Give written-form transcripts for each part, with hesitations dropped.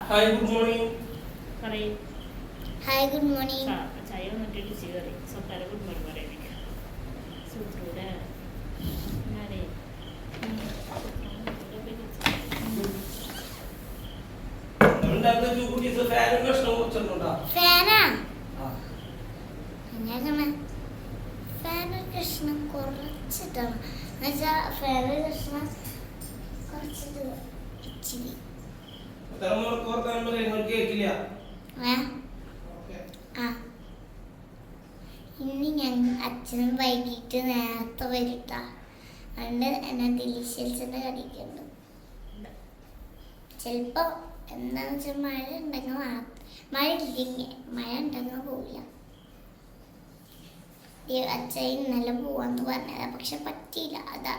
Hi, good morning. Hi, good morning. ചായ വന്നിട്ട് കയറി സ്വക്കാരെ ഗുഡ് മോർണിംഗ് പറയാനൊക്കെ സൂത്രൂടെ ഞാനേ ഫാനാ ഫാന് കഷ്ണം കുറച്ചിട്ടാണ് എന്നുവെച്ചാൽ ഫാന് കഷ്ണം കുറച്ചിട്ട് ഇച്ചിരി ഇനി അച്ഛനും വൈകിട്ട് നേരത്തെ വരിട്ടാ അതുകൊണ്ട് എന്നെ ഡിലീഷ്യൽസിന്റെ കടിക്കുന്നുണ്ട്. ചിലപ്പോ എന്താന്ന് വെച്ചാൽ മഴ ഉണ്ടെങ്കിൽ മഴ ഇല്ലെങ്കിൽ മഴ ഉണ്ടെങ്കിൽ പോവില്ല. അച്ഛൻ ഇന്നലെ പോവാന്ന് പറഞ്ഞതാ, പക്ഷെ പറ്റിയില്ല. അതാ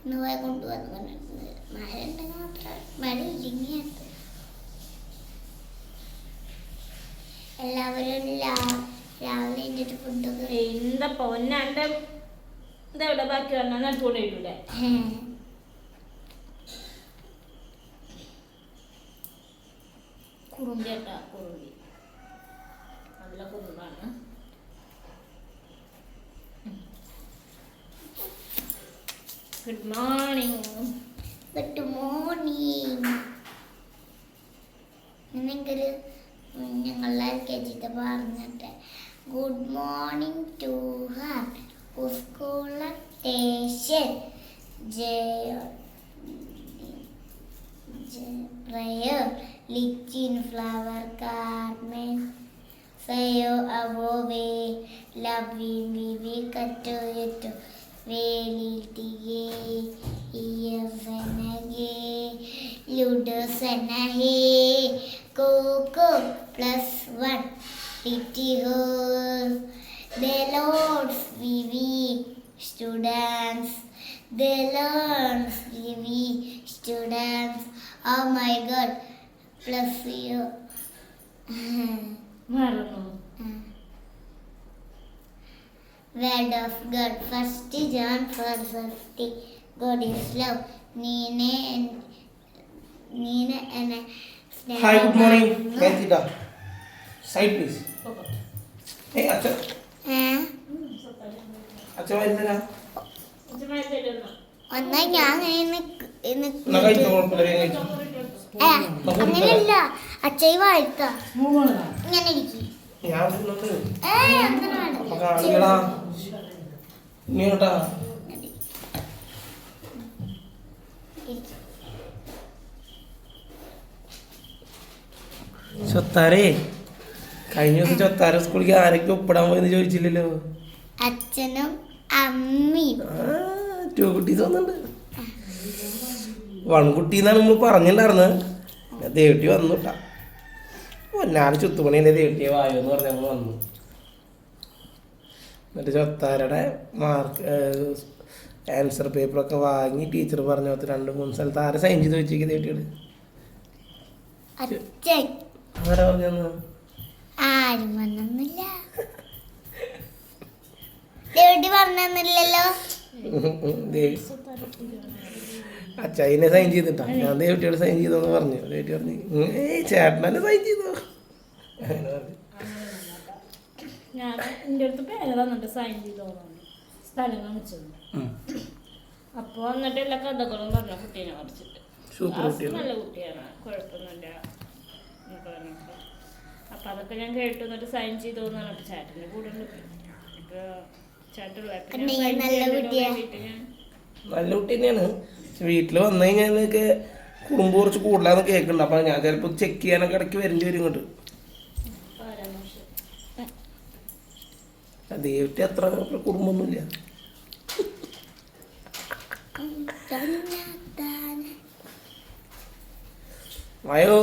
ഇന്ന് പോയി കൊണ്ടുവന്ന് പറഞ്ഞിരുന്നത്. മഴ ഉണ്ടെങ്കിൽ മാത്രം, മഴ ഇല്ലെങ്കിൽ എല്ലാവരും രാവിലെ എഴുതിട്ട് ഫുഡൊക്കെ എന്താ പൊന്നാണ്ട് ഇതെവിടെ ബാക്കി വന്നാൽ നടത്തുകൊണ്ടിരിക്കൂടെ? കുറുമ്പി കേട്ടാ, കുറുമ്പി നല്ല കുറുമ്പാണ്. Good morning. Good morning. എനിക്കൊരു ഞങ്ങളുടെ LKG പറഞ്ഞിട്ട് good morning to her school station prayer lit in flower garment sayo above loving we cut to it velitiye iyasanage ludosanahe coco +1 pity her the lords we students the lords we students oh my god plus you word of God 1 John 4:30 God is love Nina and Hi, good morning. Metida. Side please. Hey, Acha. Acha, why is that? ഒന്നാ ഞാൻ അങ്ങനെയല്ല അച്ഛയി വാഴ്ത്ത ഇങ്ങനെ ഇരിക്കും. ചൊത്താരേ കഴിഞ്ഞ ദിവസം ചൊത്താര സ്കൂളിലേക്ക് ആരൊക്കെ ഒപ്പിടാൻ പോയെന്ന് ചോദിച്ചില്ലല്ലോ. അച്ഛനും അമ്മയും കുട്ടീസ് വന്നിട്ടുണ്ട്. വൺകുട്ടി എന്നാണ് നമ്മൾ പറഞ്ഞിട്ടുണ്ടായിരുന്നത്. ദേവട്ടി വന്നു കേട്ടാ. പൊന്നാറ് ചുത്തുപണിയല്ലേ ദേവട്ടിയെ വായോ എന്ന് പറഞ്ഞപ്പോൾ വന്നു. എന്നിട്ട് ചൊത്താരയുടെ മാർക്ക് ആൻസർ പേപ്പറൊക്കെ വാങ്ങി ടീച്ചർ പറഞ്ഞു 2-3 സ്ഥലത്ത് ആരെ സൈൻ ചെയ്ത് വെച്ചേക്ക് ദേവട്ടിയോട്. ആരാ പറഞ്ഞു? ആരും വന്നില്ല. ദേവട്ടി പറഞ്ഞില്ലല്ലോ. അച്ചായിനെ സൈൻ ചെയ്തിട്ടാ ഞാൻ ദേവട്ടിയോട് സൈൻ ചെയ്തോന്ന് പറഞ്ഞു. ദേവട്ടി പറഞ്ഞു ചേട്ടനെ സൈൻ ചെയ്തോ അങ്ങനെ പറഞ്ഞു. ഞാൻ എൻ്റെ അടുത്ത് പേര് തന്നിട്ട് സൈൻ ചെയ്തോ സ്ഥലം കാണിച്ചത്. അപ്പോൾ വന്നിട്ട് എല്ലാ കഥകളും പറഞ്ഞ കുട്ടീനെ കുറിച്ചിട്ട് നല്ല കുട്ടിയാണ്, കുഴപ്പമൊന്നുമില്ല എന്നൊക്കെ പറഞ്ഞിട്ട്. അപ്പം അതൊക്കെ ഞാൻ കേട്ടു. എന്നിട്ട് സൈൻ ചെയ്തോന്നാണ് ചേട്ടൻ്റെ കൂടെ ഉണ്ട്. നല്ല കുട്ടി തന്നെയാണ്. വീട്ടിൽ വന്നു കഴിഞ്ഞാൽ കുറുമ്പ് കുറച്ച് കൂടുതലാന്ന് കേൾക്കുന്നുണ്ട്. അപ്പം ഞാൻ ചിലപ്പോൾ ചെക്ക് ചെയ്യാനൊക്കെ ഇടയ്ക്ക് വരേണ്ടി വരും ഇങ്ങോട്ട്. ദേവട്ടി അത്ര കുറുമ്പൊന്നുമില്ല. അയ്യോ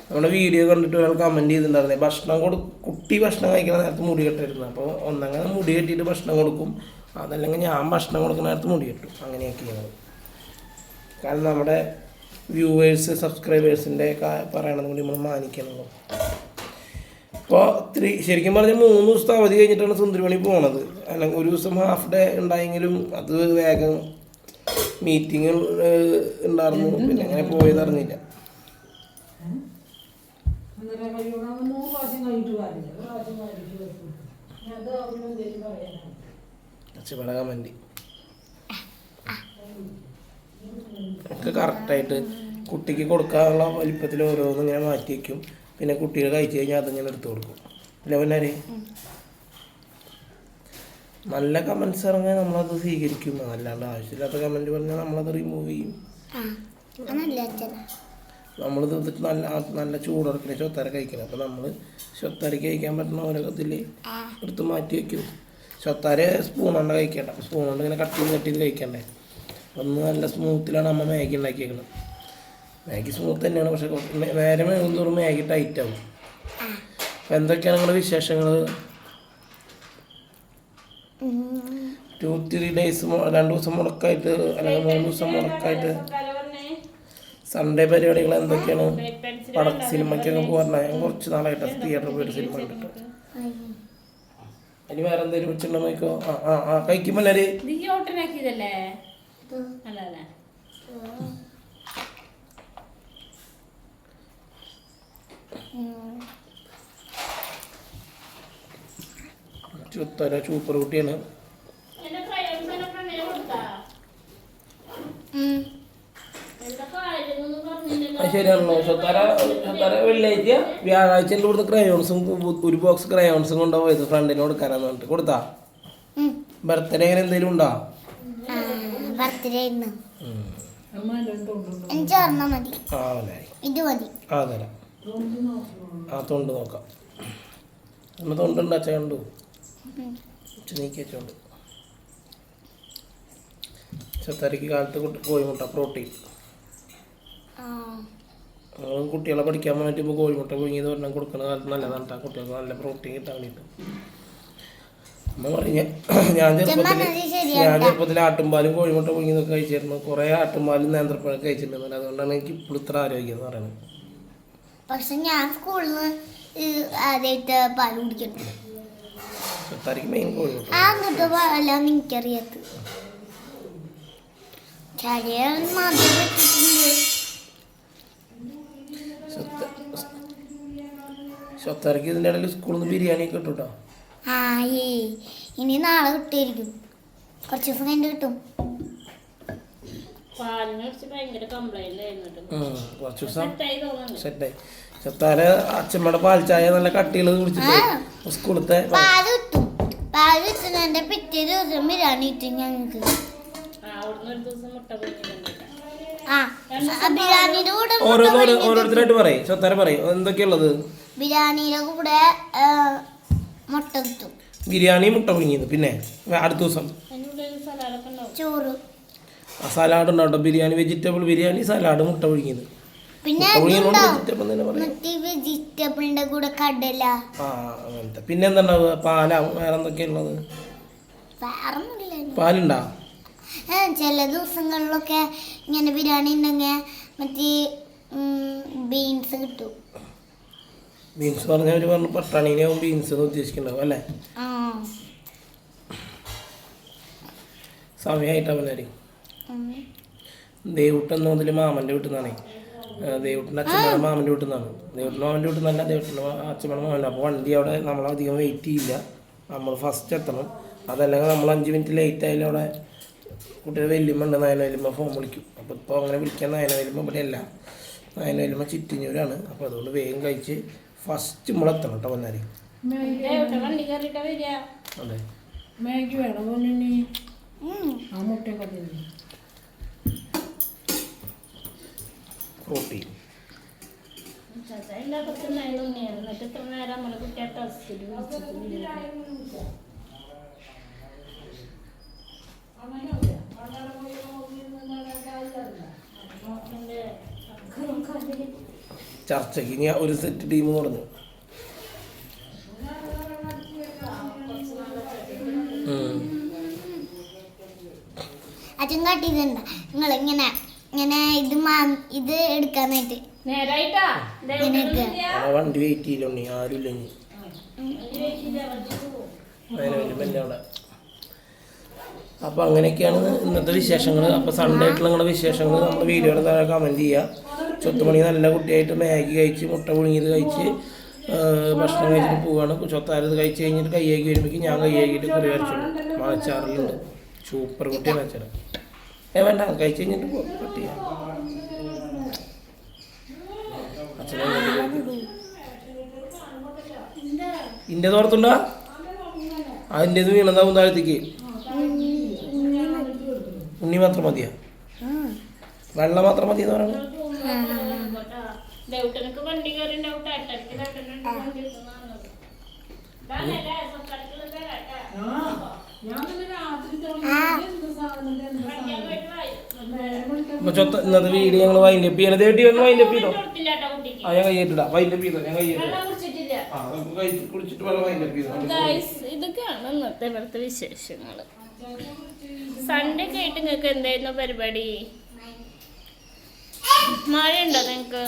നമ്മുടെ വീഡിയോ കണ്ടിട്ട് ഒരാൾ കമൻറ്റ് ചെയ്തിട്ടുണ്ടായിരുന്നേ, കുട്ടി ഭക്ഷണം കഴിക്കുന്ന നേരത്ത് മുടി കെട്ടായിരുന്നു. അപ്പോൾ ഒന്നങ്ങനെ മുടി കെട്ടിയിട്ട് ഭക്ഷണം കൊടുക്കും, അതല്ലെങ്കിൽ ഞാൻ ഭക്ഷണം കൊടുക്കുന്ന നേരത്ത് മുടി കെട്ടും. അങ്ങനെയൊക്കെയാണ്. കാരണം നമ്മുടെ വ്യൂവേഴ്സ് സബ്സ്ക്രൈബേഴ്സിൻ്റെ പറയണത് കൂടി നമ്മൾ മാനിക്കണമല്ലോ. ഇപ്പോൾ ശരിക്കും പറഞ്ഞാൽ 3 ദിവസത്തെ അവധി കഴിഞ്ഞിട്ടാണ് സുന്ദരിമണി പോണത്. അല്ലെങ്കിൽ ഒരു ദിവസം ഹാഫ് ഡേ ഉണ്ടായെങ്കിലും അത് വേഗം മീറ്റിംഗ് ഉണ്ടായിരുന്നു. പിന്നെ അങ്ങനെ പോയത് അറിഞ്ഞില്ല. അച്ഛമ്മയുടെ കമൻറ്റ് ഒക്കെ കറക്റ്റായിട്ട് കുട്ടിക്ക് കൊടുക്കാനുള്ള വലിപ്പത്തിൽ ഓരോന്നും ഇങ്ങനെ മാറ്റി വയ്ക്കും. പിന്നെ കുട്ടികൾ കഴിച്ചു കഴിഞ്ഞാൽ അതിങ്ങനെ എടുത്തു കൊടുക്കും. അല്ലേ പൊന്നാരി? നല്ല കമൻസ് ഇറങ്ങിയാൽ നമ്മളത് സ്വീകരിക്കും. അല്ലാണ്ട് ആവശ്യമില്ലാത്ത കമൻറ്റ് പറഞ്ഞാൽ നമ്മളത് റിമൂവ് ചെയ്യും. നമ്മളിത് നല്ല നല്ല ചൂടുറക്കില്ല ചൊത്താര കഴിക്കണം. അപ്പോൾ നമ്മൾ ചൊത്താരക്ക് കഴിക്കാൻ പറ്റുന്ന ഓരോ ഇതിൽ എടുത്ത് മാറ്റി വയ്ക്കും. ചൊത്താര സ്പൂൺ കൊണ്ട് കഴിക്കണ്ട. സ്പൂൺ കൊണ്ട് ഇങ്ങനെ കട്ട് ചെയ്ത് കഴിക്കണ്ടേ. ഒന്ന് നല്ല സ്മൂത്തിലാണ് അമ്മ മാഗി ഉണ്ടാക്കിയേക്കുന്നത്. മാഗി സ്മൂത്ത് തന്നെയാണ്, പക്ഷെ നേരെ മേകുന്തോറും മാഗി ടൈറ്റ് ആവും. അപ്പം എന്തൊക്കെയാണ് നിങ്ങളുടെ വിശേഷങ്ങൾ? 2-3 days 2 ദിവസം മുടക്കായിട്ട് അല്ലെങ്കിൽ 3 ദിവസം മുടക്കായിട്ട് സൺഡേ പരിപാടികൾ എന്തൊക്കെയാണ്? സിനിമയ്ക്കൊക്കെ പോകാറുണ്ട്. ഞാൻ കുറച്ച് നാളായിട്ട് തിയേറ്ററിൽ പോയിട്ട് സിനിമ കണ്ടിട്ട്. ഇനി വേറെ എന്തെങ്കിലും വെച്ചിട്ടുണ്ടോ നോക്കോ? കഴിക്കുമ്പോൾ സൂപ്പർ കുട്ടിയാണ്. ശരിയാണല്ലോ. ചൊത്താര വെള്ളിയാഴ്ച വ്യാഴാഴ്ച ഇവിടുന്ന് ക്രയോൺസും ഒരു ബോക്സ് ക്രയോൺസും കൊണ്ടുപോയത് ഫ്രണ്ടിന് കൊടുക്കാനാന്ന് പറഞ്ഞിട്ട് കൊടുത്താ. ബർത്ത്ഡേ അങ്ങനെ എന്തെങ്കിലും ഉണ്ടോ? തൊണ്ട് നോക്കാം. നമ്മൾ തൊണ്ടുണ്ട് അച്ഛ കണ്ടു നീക്കി വെച്ചോണ്ട്. ചൊത്താരക്ക് കാലത്ത് കോഴിമുട്ട പ്രോട്ടീൻ. കുട്ടികളെ പഠിക്കാൻ വേണ്ടിയിട്ട് ഇപ്പോൾ കോഴിമുട്ട പുഴുങ്ങിയത് പറഞ്ഞാൽ കൊടുക്കുന്ന കാലത്ത് നല്ലതാണ് കേട്ടോ. കുട്ടികൾക്ക് നല്ല പ്രോട്ടീൻ കിട്ടാൻ വേണ്ടിയിട്ട്. അമ്മ പറഞ്ഞ ഞാൻ ചെറുപ്പത്തിൽ ആട്ടുംപാലും കോഴിമുട്ട പുഴുങ്ങിയതൊക്കെ കഴിച്ചിരുന്നു. കുറേ ആട്ടുംപാലും നേന്ത്രപ്പഴം കഴിച്ചിട്ടുണ്ട്. അതുകൊണ്ടാണ് എനിക്ക് ഇപ്പോൾ ഇത്ര ആരോഗ്യം എന്ന് പറയുന്നത്. പക്ഷെ ഞാൻ സ്കൂളിൽ നിന്ന് ആദ്യമായിട്ട് പാൽ കുടിക്കുന്നു. ചൊത്താരക്ക് മെയിൻ കോഴിമുട്ട. അങ്ങനത്തെ പാലാണ് എനിക്കറിയാത്തത്. ചൊത്താരക്ക് ഇതിൻ്റെ ഇടയിൽ സ്കൂളിൽ നിന്ന് ബിരിയാണി ഒക്കെ കിട്ടും കേട്ടോ. ഇനി നാളെ കിട്ടിയിരിക്കും. കുറച്ച് ദിവസം കഴിഞ്ഞ് കിട്ടും. കുറച്ച് ദിവസം സെറ്റായി. ചൊത്താര അച്ഛമ്മയുടെ പാൽ ചായ നല്ല കട്ടികൾ കുടിച്ചിട്ട് സ്കൂളത്തെ പാല് കിട്ടും. പാല് കിട്ടുന്നതിന്റെ പിറ്റേ ദിവസം ബിരിയാണി കിട്ടും ഞങ്ങൾക്ക്. ഓരോരുത്തരായിട്ട് പറയും. ചൊത്താര പറയും എന്തൊക്കെയുള്ളത്. ബിരിയാണിയുടെ കൂടെ മുട്ട കിട്ടും. ബിരിയാണി മുട്ട പുഴുങ്ങിയത്. പിന്നെ അടുത്ത ദിവസം ചോറ് സലാഡ് ഉണ്ടാവും. ബിരിയാണി വെജിറ്റബിൾ ബിരിയാണി സലാഡ് മുട്ട പുഴുങ്ങിയത്. പിന്നെ വെജിറ്റബിളിന്റെ കൂടെ കടല അങ്ങനത്തെ. പിന്നെ എന്താ ഉണ്ടാവുക? പാലാ വേറെ എന്തൊക്കെയുള്ളത്? പാലുണ്ടാ? ചില ദിവസങ്ങളിലൊക്കെ ഇങ്ങനെ ബിരിയാണി ഉണ്ടെങ്കിൽ മറ്റേ ബീൻസ് കിട്ടും. ബീൻസ് പറഞ്ഞവർ പറഞ്ഞു പട്ടാണീനെയാവും ബീൻസ് എന്ന് ഉദ്ദേശിക്കുന്നുണ്ടാവും അല്ലേ? സമയമായിട്ടാവനായിരിക്കും. ദേവുട്ടെന്ന് മുതൽ മാമൻ്റെ വീട്ടിൽ നിന്നാണേ. ദേവുട്ടിൻ്റെ അച്ഛമ്മയുടെ മാമൻ്റെ വീട്ടിൽ നിന്നാണ്. ദേവുട്ടിൻ്റെ മാമൻ്റെ വീട്ടിൽ നിന്നല്ല, ദേവുട്ടിൻ്റെ അച്ഛമ്മയുടെ മാമൻ്റെ. അപ്പോൾ വണ്ടി അവിടെ നമ്മളധികം വെയിറ്റ് ചെയ്യില്ല. നമ്മൾ ഫസ്റ്റ് എത്തണം. അതല്ലെങ്കിൽ നമ്മൾ 5 മിനിറ്റ് ലേറ്റ് ആയാലും അവിടെ കുട്ടിയുടെ വെല്ലുമുണ്ട്. നയന വെല്ലുമ്മ ഫോൺ വിളിക്കും. അപ്പോൾ ഇപ്പോൾ അങ്ങനെ വിളിക്കാൻ നയന വെല്ലുമ്മ ഇവിടെ അല്ല. നയന വെല്ലുമ്മ ചിറ്റിഞ്ഞൂരാണ്. അപ്പോൾ അതുകൊണ്ട് വേഗം കഴിച്ച് ഫസ്റ്റ് നമ്മളെത്തണം കേട്ടോ വന്നാല്. അതെ മാഗി വേണം. പ്രോട്ടീൻ ചർച്ചയ്ക്ക് ഇനി ഒരു സെറ്റ് ടീം പറഞ്ഞു. അച്ഛൻ കാട്ടിയതുണ്ട് നിങ്ങൾ ഇങ്ങനെ ഇങ്ങനെ ഇത് എടുക്കാനായിട്ട് വണ്ടി വെയിറ്റ് ചെയ്യില്ല. ആരുമില്ല ഇനി അവിടെ അപ്പോൾ അങ്ങനെയൊക്കെയാണ് ഇന്നത്തെ വിശേഷങ്ങൾ. അപ്പോൾ സൺഡേ ആയിട്ടുള്ള നിങ്ങളുടെ വിശേഷങ്ങൾ നമ്മുടെ വീഡിയോയുടെ താഴെ കമൻറ്റ് ചെയ്യുക. ചൊത്തുമണി നല്ല കുട്ടിയായിട്ട് മാഗി കഴിച്ച് മുട്ട പുഴുങ്ങിയത് കഴിച്ച് ഭക്ഷണം കഴിച്ചിട്ട് പോവുകയാണ്. ചൊത്താരത് കഴിച്ച് കഴിഞ്ഞിട്ട് കയ്യാക്കി വരുമ്പോഴേക്കും ഞാൻ കയ്യാക്കിയിട്ട് കുറി വരച്ചോളൂ. മഴച്ചാറിലുണ്ട്. സൂപ്പർ കുട്ടിയാണ് അച്ഛനെ. വേണ്ട കഴിച്ച് കഴിഞ്ഞിട്ട് കട്ട് ചെയ്യാം. അച്ഛനെ ഇൻ്റെ തോർത്തുണ്ടാ അതിൻ്റെത് വീണതാവും താഴത്തേക്ക്. ഉണ്ണി മാത്രം മതിയാ? വെള്ളം മാത്രം മതി എന്ന് പറയുന്നത്. ഇന്നത്തെ വീഡിയോ ഞങ്ങൾ വൈൻഡപ്പ് ചെയ്യണം. തേട്ടി വന്ന് വൈൻഡപ്പ് ചെയ്തോ? ആ ഞാൻ കയ്യേറ്റിടാം. വൈൻഡപ്പ് ചെയ്തോ? ഞാൻ കയ്യേറ്റിടാം. കുളിച്ചിട്ട് വെള്ളം വൈൻഡപ്പ് ചെയ്തോ? ഇതൊക്കെയാണ് ഇന്നത്തെ ഇവിടുത്തെ വിശേഷങ്ങൾ. സൺഡേ ഒക്കെ ആയിട്ട് നിങ്ങൾക്ക് എന്തായിരുന്നു പരിപാടി? മഴയുണ്ടോ നിങ്ങക്ക്?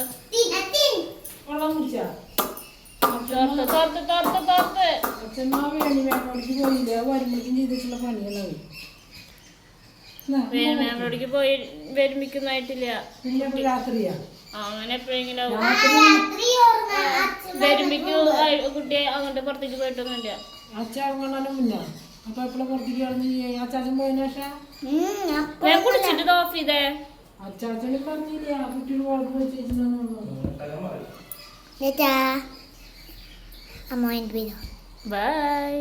വേണോടിക്ക് പോയി വരുമ്പിക്കുന്നതായിട്ടില്ല. അങ്ങനെ എപ്പോഴെങ്കിലും വരുമ്പിക്ക് കുട്ടിയെ അങ്ങോട്ട് പുറത്തേക്ക് പോയിട്ടൊന്നുമില്ല. ഞാൻ കുടിച്ചിട്ട് ഓഫ് ചെയ്തേ. അമ്മ ബൈ.